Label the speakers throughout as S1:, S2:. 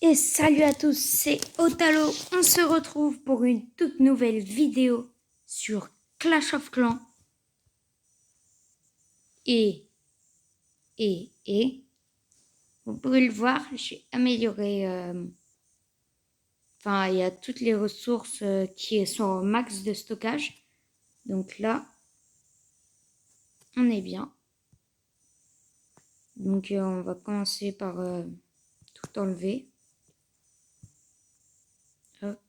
S1: Et salut à tous, c'est Otalo. On se retrouve pour une toute nouvelle vidéo sur Clash of Clans. Et, vous pouvez le voir, j'ai amélioré. Enfin, il y a toutes les ressources qui sont au max de stockage. Donc là, on est bien. Donc on va commencer par tout enlever. Hop.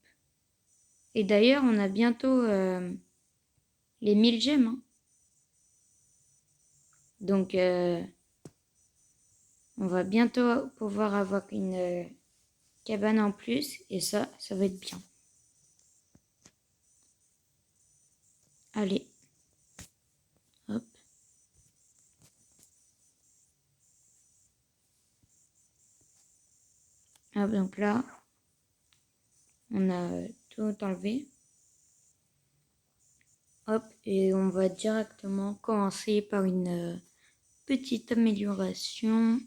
S1: Et d'ailleurs, on a bientôt les 1000 gemmes. Hein. Donc, on va bientôt pouvoir avoir une cabane en plus. Et ça va être bien. Allez. Hop. Hop, donc là, on a tout enlevé. Hop, et on va directement commencer par une petite amélioration.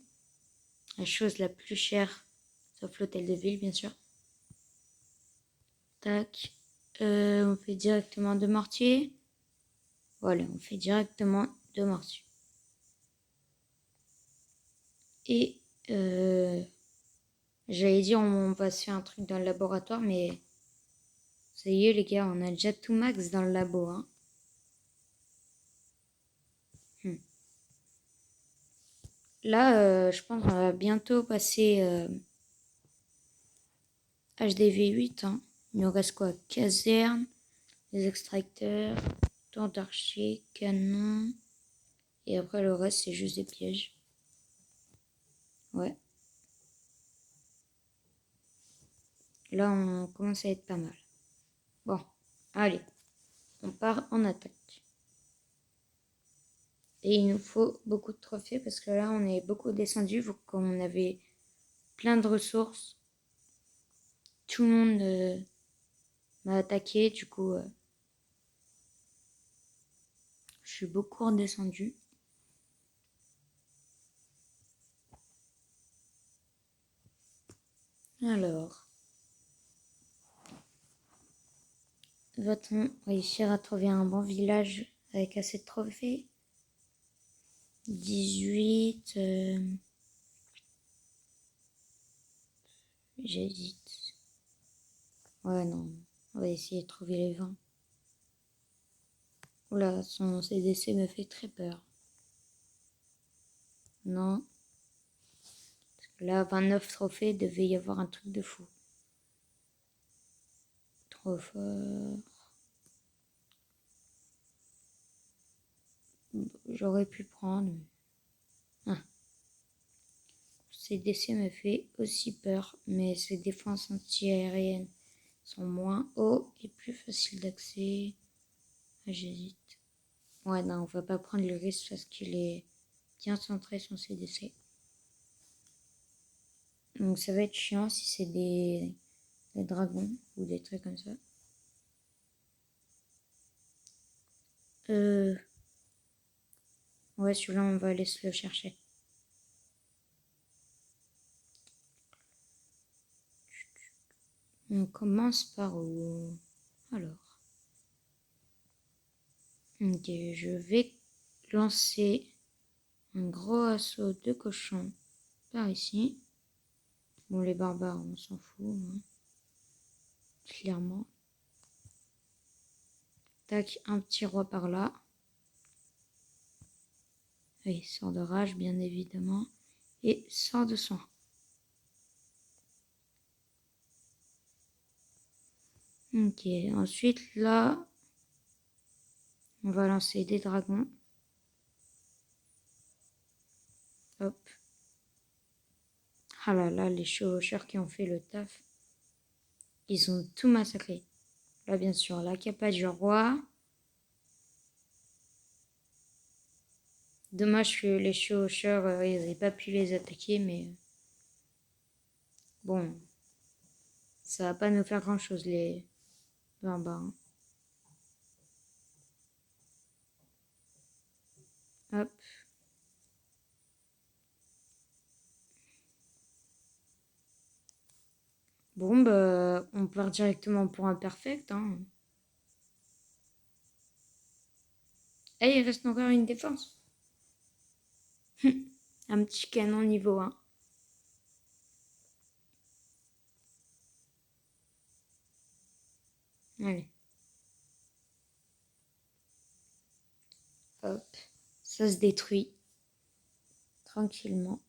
S1: La chose la plus chère, sauf l'hôtel de ville, bien sûr. Tac. On fait directement 2 mortiers. Voilà, on fait directement 2 mortiers. Et j'allais dire on va se faire un truc dans le laboratoire, mais ça y est les gars, on a déjà tout max dans le labo. Hein. Là, je pense qu'on va bientôt passer HDV8. Hein. Il nous reste quoi? Caserne, les extracteurs, tour d'archer, canon. Et après le reste, c'est juste des pièges. Ouais. Là, on commence à être pas mal. Bon, allez. On part en attaque. Et il nous faut beaucoup de trophées parce que là, on est beaucoup descendu vu qu'on avait plein de ressources. Tout le monde m'a attaqué, du coup, je suis beaucoup redescendu. Alors, va-t-on réussir à trouver un bon village avec assez de trophées? 18. J'hésite. Ouais, non. On va essayer de trouver les 20. Oula, son CDC me fait très peur. Non. Parce que là, 29 trophées, il devait y avoir un truc de fou. Trop fort. J'aurais pu prendre. Ah. CDC me fait aussi peur, mais ses défenses anti-aériennes sont moins hauts et plus faciles d'accès. Ah, j'hésite. Ouais, non, on va pas prendre le risque parce qu'il est bien centré son CDC. Donc ça va être chiant si c'est des dragons ou des trucs comme ça. Ouais, celui-là, on va aller se le chercher. On commence par où? Alors. Ok, je vais lancer un gros assaut de cochons par ici. Bon, les barbares, on s'en fout. Hein. Clairement. Tac, un petit roi par là. Oui, sort de rage, bien évidemment. Et sort de soin. Ok, ensuite, là, on va lancer des dragons. Hop. Ah là là, les chevaucheurs qui ont fait le taf. Ils ont tout massacré. Là, bien sûr, la capa du roi. Dommage que les chevaucheurs, ils n'avaient pas pu les attaquer, mais bon, ça va pas nous faire grand chose, les barbares. Hop. Bon, bah, on part directement pour un perfect. Hein. Et il reste encore une défense. Un petit canon niveau 1. Allez. Hop. Ça se détruit. Tranquillement.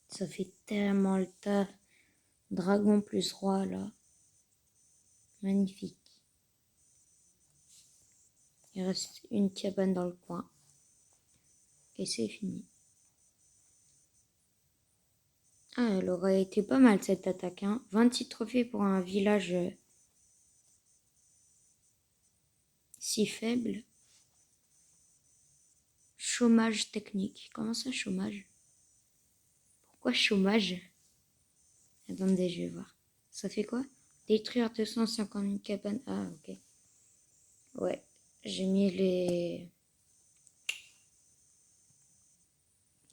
S1: Ça fait tellement le taf. Dragon plus roi, là. Magnifique. Il reste une cabane dans le coin. Et c'est fini. Ah, elle aurait été pas mal cette attaque. Hein. 26 trophées pour un village si faible. Chômage technique. Comment ça, chômage? Pourquoi chômage? Attendez, je vais voir. Ça fait quoi? Détruire 250 cabanes. Ah, ok. Ouais, j'ai mis les...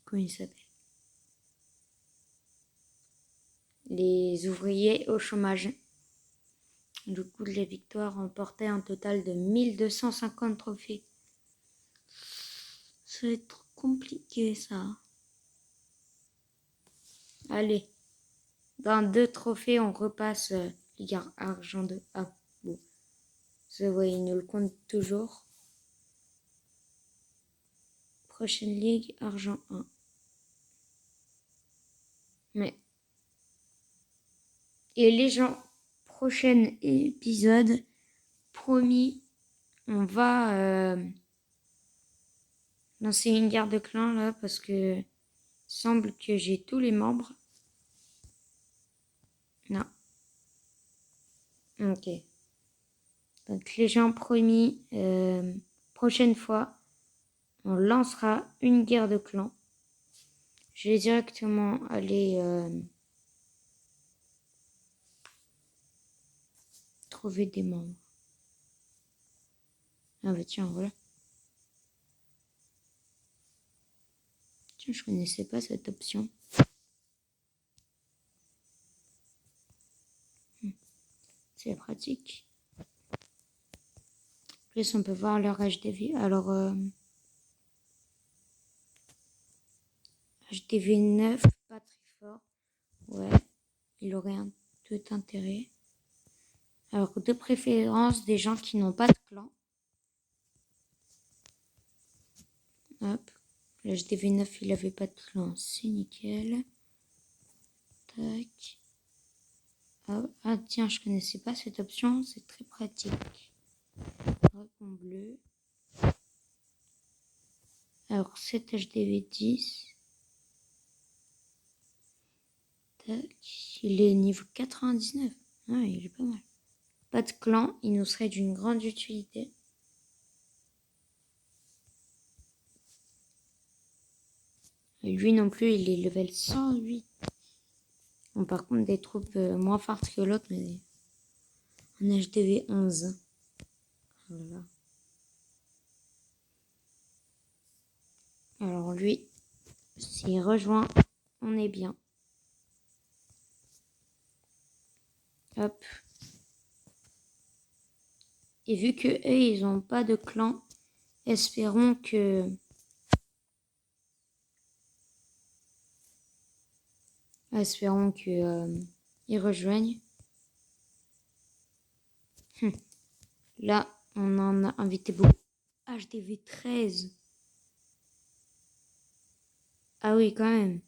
S1: Comment il s'appelle? Les ouvriers au chômage. Du coup, les victoires remportaient un total de 1250 trophées. Ça va être compliqué, ça. Allez. Dans 2 trophées, on repasse Ligue Argent 2. Ah, bon. Ça, ouais, il nous le compte toujours. Prochaine Ligue Argent 1. Mais... Et les gens, prochain épisode, promis, on va lancer une guerre de clans là parce que il semble que j'ai tous les membres. Non. Ok. Donc les gens promis, prochaine fois, on lancera une guerre de clans. Je vais directement aller trouver des membres. Ah bah tiens, voilà. Tiens, je connaissais pas cette option. C'est pratique. En plus, on peut voir leur HDV. Alors, HDV 9, pas très fort. Ouais, il aurait un tout intérêt. Alors, de préférence, des gens qui n'ont pas de clan. Hop. Le HDV9, il avait pas de clan. C'est nickel. Tac. Ah, tiens, je connaissais pas cette option. C'est très pratique. Dragon bleu. Alors, 7 HDV10. Tac. Il est niveau 99. Ah, il est pas mal. Pas de clan, il nous serait d'une grande utilité. Et lui non plus, il est level 108. Bon, par contre, des troupes moins fortes que l'autre, mais un HDV 11. Voilà. Alors lui, s'il rejoint, on est bien. Hop. Et vu que eux, ils n'ont pas de clan, espérons que... Espérons que ils rejoignent. Là, on en a invité beaucoup. HDV 13. Ah oui, quand même.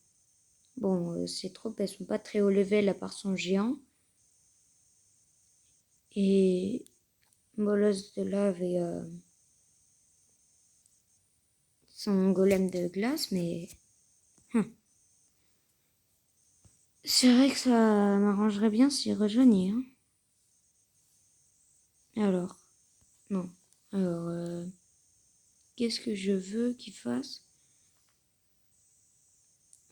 S1: Bon, ces troupes, elles sont pas très haut level à part son géant. Et Molosse de lave et son golem de glace, mais... C'est vrai que ça m'arrangerait bien s'il rejoignait. Hein. Alors, non. Alors, qu'est-ce que je veux qu'il fasse?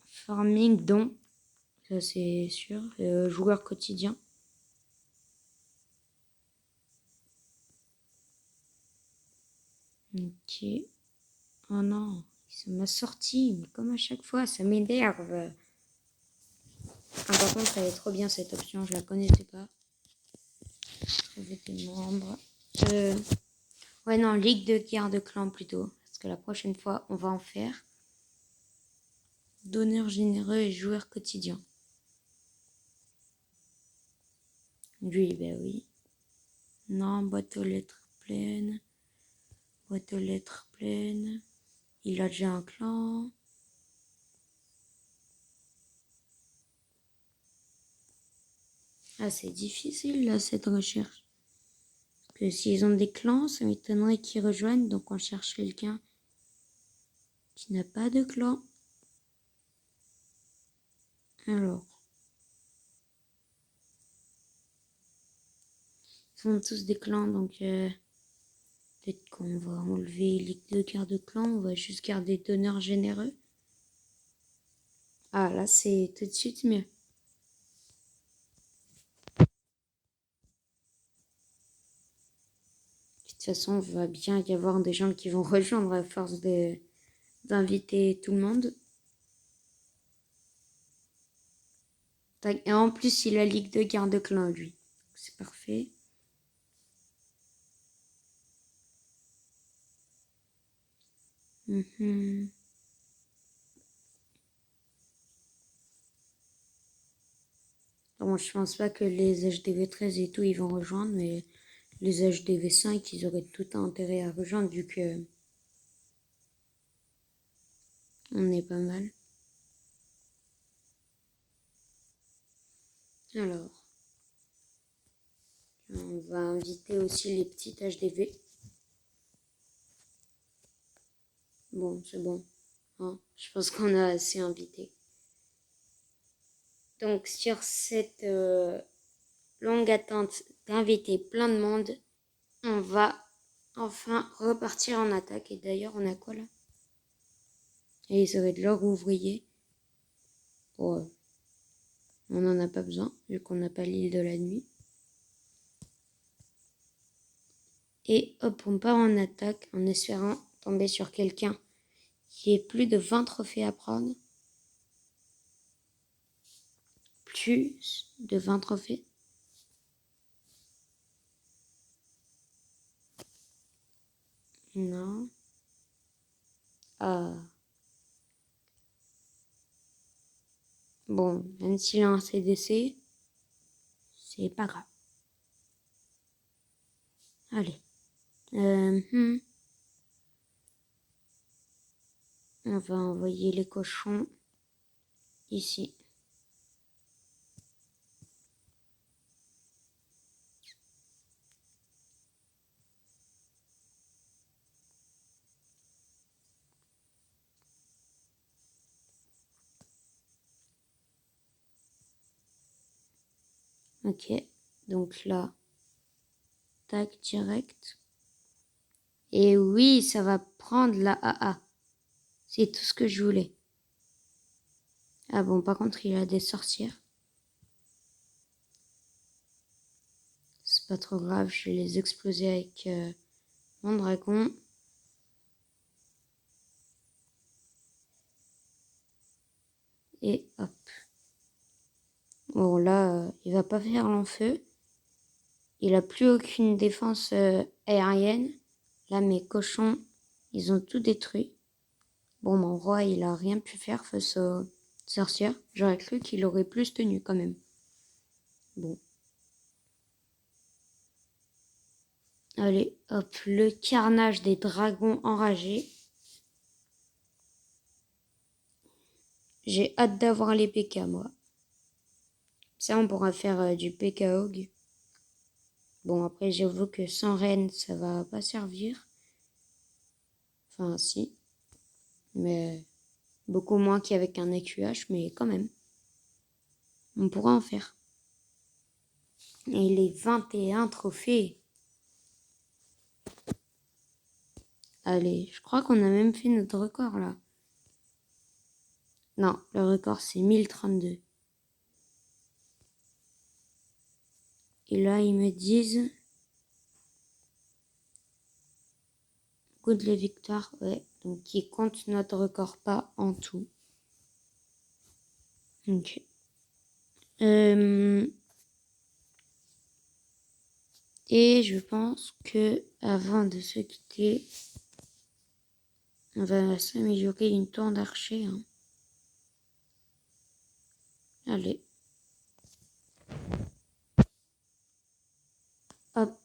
S1: Farming, don. Ça, c'est sûr. Joueur quotidien. Ok. Oh non, ça m'a sorti, mais comme à chaque fois, ça m'énerve. Ah, par contre, elle est trop bien cette option, je la connaissais pas. Trouver des membres. Ouais, non, ligue de guerre de clan plutôt. Parce que la prochaine fois, on va en faire. Donneur généreux et joueur quotidien. Lui, ben oui. Non, boîte aux lettres pleine. Boîte aux lettres pleine. Il a déjà un clan. Ah, c'est difficile là cette recherche. Parce que s'ils ont des clans, ça m'étonnerait qu'ils rejoignent. Donc on cherche quelqu'un qui n'a pas de clan. Alors. Ils sont tous des clans, donc peut-être qu'on va enlever les deux quarts de clan. On va juste garder donneur généreux. Ah là, c'est tout de suite mieux. De toute façon, il va bien y avoir des gens qui vont rejoindre à force d'inviter tout le monde. Et en plus, il a ligue de garde clan, lui. C'est parfait. Bon, je pense pas que les HDV 13 et tout, ils vont rejoindre, mais les HDV 5, ils auraient tout intérêt à rejoindre vu que on est pas mal. Alors, on va inviter aussi les petites HDV. Bon, c'est bon. Hein, je pense qu'on a assez invité. Donc, sur cette longue attente d'inviter plein de monde, on va enfin repartir en attaque. Et d'ailleurs, on a quoi là? Et ça va être l'or ouvrier. Bon, on n'en a pas besoin, vu qu'on n'a pas l'île de la nuit. Et hop, on part en attaque en espérant tomber sur quelqu'un qui ait plus de 20 trophées à prendre. Plus de 20 trophées. Non. Ah. Bon, même s'il a un CDC, c'est pas grave. Allez. On va envoyer les cochons ici. Ok. Donc là, tac, direct. Et oui, ça va prendre la AA. C'est tout ce que je voulais. Ah bon, par contre, il a des sorcières. C'est pas trop grave, je vais les exploser avec mon dragon. Et hop. Bon, là, il va pas faire l'enfeu. Il a plus aucune défense aérienne. Là, mes cochons, ils ont tout détruit. Bon, mon roi, il a rien pu faire face aux sorcières. J'aurais cru qu'il aurait plus tenu quand même. Bon. Allez, hop, le carnage des dragons enragés. J'ai hâte d'avoir les PK, moi. Ça, on pourra faire du PK Hog. Bon, après, j'avoue que sans reine, ça va pas servir. Enfin, si. Mais beaucoup moins qu'avec un AQH, mais quand même. On pourra en faire. Et les 21 trophées. Allez, je crois qu'on a même fait notre record, là. Non, le record, c'est 1032. Et là, ils me disent... Coup de la victoire, ouais. Donc, ils comptent notre record pas en tout. Ok. Et je pense que avant de se quitter, on va s'améliorer une tour d'archer. Hein. Allez. Hop.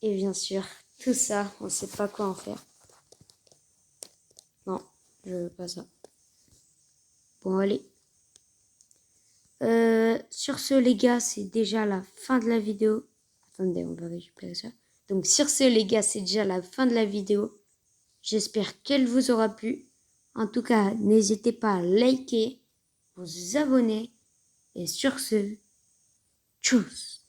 S1: Et bien sûr, tout ça, on sait pas quoi en faire. Non, je veux pas ça. Bon, allez. Sur ce, les gars, c'est déjà la fin de la vidéo. Attendez, on va récupérer ça. Donc, sur ce, les gars, c'est déjà la fin de la vidéo. J'espère qu'elle vous aura plu. En tout cas, n'hésitez pas à liker, vous abonner. Et sur ce, tchuss!